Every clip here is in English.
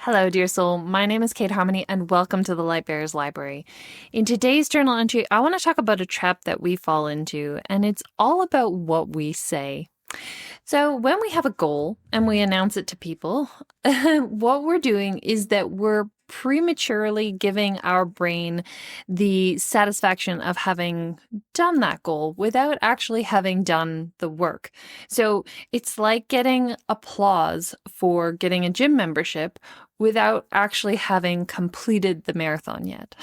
Hello, dear soul. My name is Kate Harmony, and welcome to the Lightbearer's Library. In today's journal entry, I want to talk about a trap that we fall into, and it's all about what we say. So when we have a goal and we announce it to people, what we're doing is that we're prematurely giving our brain the satisfaction of having done that goal without actually having done the work. So it's like getting applause for getting a gym membership without actually having completed the marathon yet.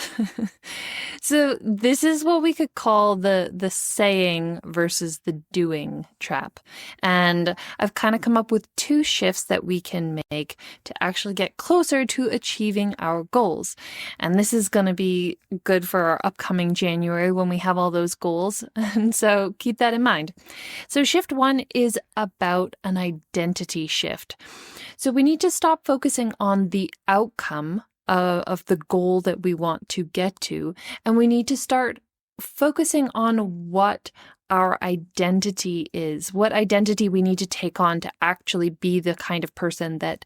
So this is what we could call the saying versus the doing trap. And I've kind of come up with two shifts that we can make to actually get closer to achieving our goals. And this is going to be good for our upcoming January when we have all those goals. And so keep that in mind. So shift one is about an identity shift. So we need to stop focusing on the outcome of the goal that we want to get to, and we need to start focusing on what our identity is, what identity we need to take on to actually be the kind of person that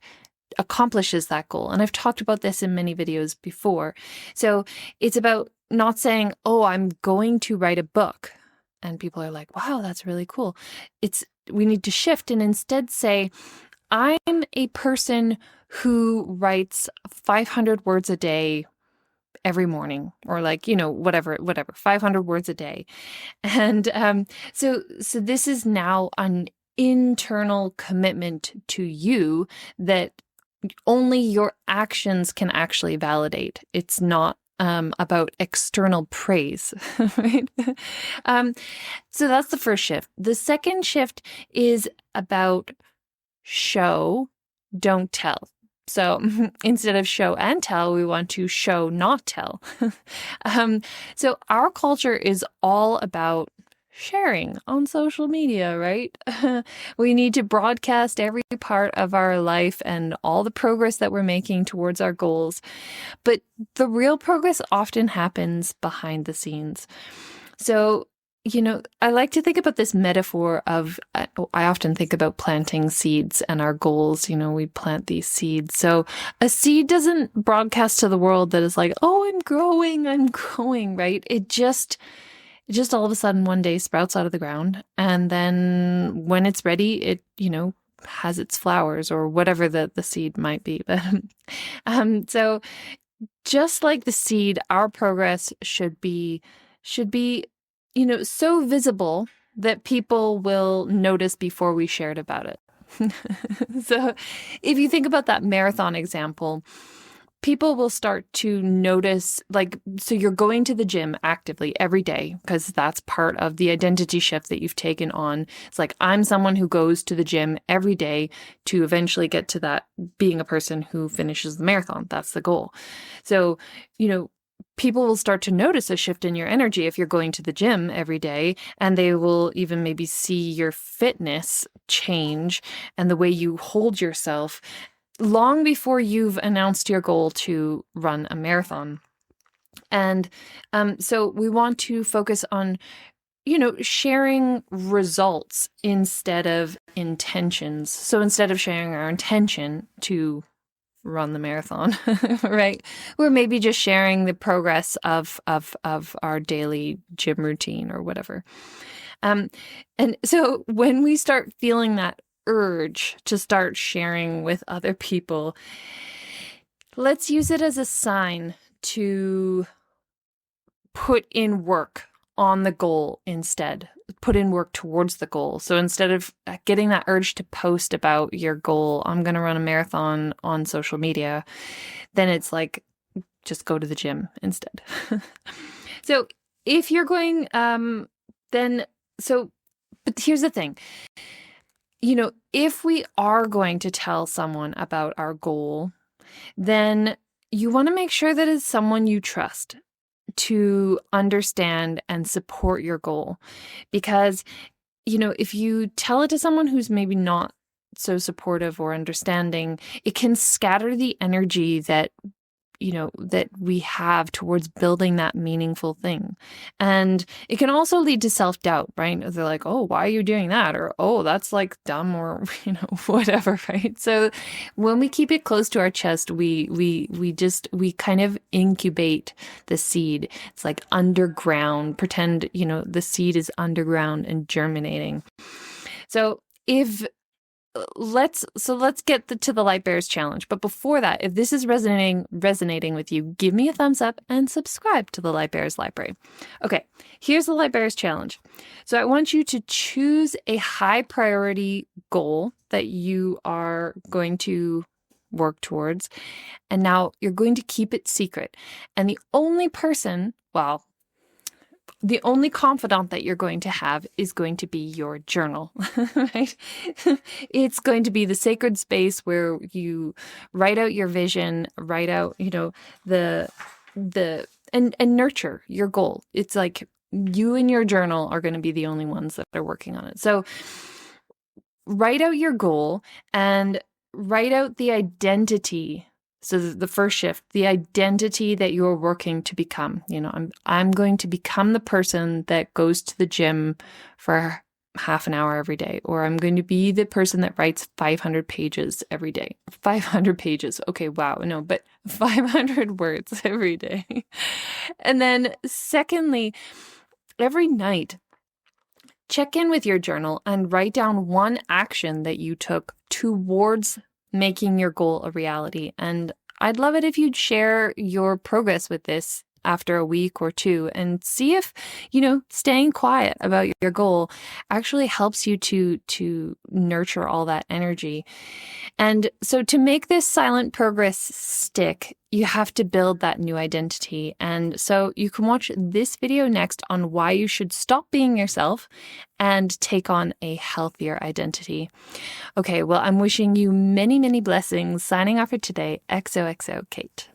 accomplishes that goal. And I've talked about this in many videos before. So it's about not saying, oh, I'm going to write a book. And people are like, wow, that's really cool. We need to shift and instead say, I'm a person who writes 500 words a day every morning, or whatever, 500 words a day. And so this is now an internal commitment to you that only your actions can actually validate. It's not about external praise, right? So that's the first shift. The second shift is about show, don't tell. So instead of show and tell, we want to show, not tell. So our culture is all about sharing on social media, right? We need to broadcast every part of our life and all the progress that we're making towards our goals. But the real progress often happens behind the scenes. So I like to think about this metaphor of, I often think about planting seeds and our goals. We plant these seeds. So a seed doesn't broadcast to the world that is like, oh, I'm growing, right? It just all of a sudden one day sprouts out of the ground. And then when it's ready, it, has its flowers or whatever the seed might be. So just like the seed, our progress should be so visible that people will notice before we shared about it. So if you think about that marathon example, people will start to notice, so you're going to the gym actively every day because that's part of the identity shift that you've taken on. It's like, I'm someone who goes to the gym every day to eventually get to that being a person who finishes the marathon. That's the goal. So, people will start to notice a shift in your energy if you're going to the gym every day, and they will even maybe see your fitness change and the way you hold yourself long before you've announced your goal to run a marathon. And so we want to focus on, sharing results instead of intentions. So instead of sharing our intention to run the marathon, right? We're maybe just sharing the progress of our daily gym routine or whatever. And so when we start feeling that urge to start sharing with other people, let's use it as a sign to put in work on the goal instead. Put in work towards the goal. So instead of getting that urge to post about your goal, I'm going to run a marathon on social media, then it's like, just go to the gym instead. So if you're going, but here's the thing, if we are going to tell someone about our goal, then you want to make sure that it's someone you trust to understand and support your goal. Because, if you tell it to someone who's maybe not so supportive or understanding, it can scatter the energy that that we have towards building that meaningful thing. And it can also lead to self-doubt, right? They're like, oh, why are you doing that? Or, oh, that's like dumb, or, whatever, right? So when we keep it close to our chest, we kind of incubate the seed. It's like underground, pretend, the seed is underground and germinating. So let's get to the Lightbearers challenge. But before that, if this is resonating with you, give me a thumbs up and subscribe to the Lightbearers Library. Okay, here's the Lightbearers challenge. So I want you to choose a high priority goal that you are going to work towards. And now you're going to keep it secret. And the only confidant that you're going to have is going to be your journal, right? It's going to be the sacred space where you write out your vision, write out, and nurture your goal. It's like you and your journal are going to be the only ones that are working on it. So write out your goal and write out the identity. So the first shift, the identity that you're working to become. I'm going to become the person that goes to the gym for half an hour every day, or I'm going to be the person that writes 500 pages every day. 500 pages. Okay, wow. No, but 500 words every day. And then secondly, every night, check in with your journal and write down one action that you took towards making your goal a reality. And I'd love it if you'd share your progress with this after a week or two and see if, staying quiet about your goal actually helps you to nurture all that energy. And so to make this silent progress stick, you have to build that new identity. And so you can watch this video next on why you should stop being yourself and take on a healthier identity. Okay, well, I'm wishing you many, many blessings. Signing off for today, XOXO Kate.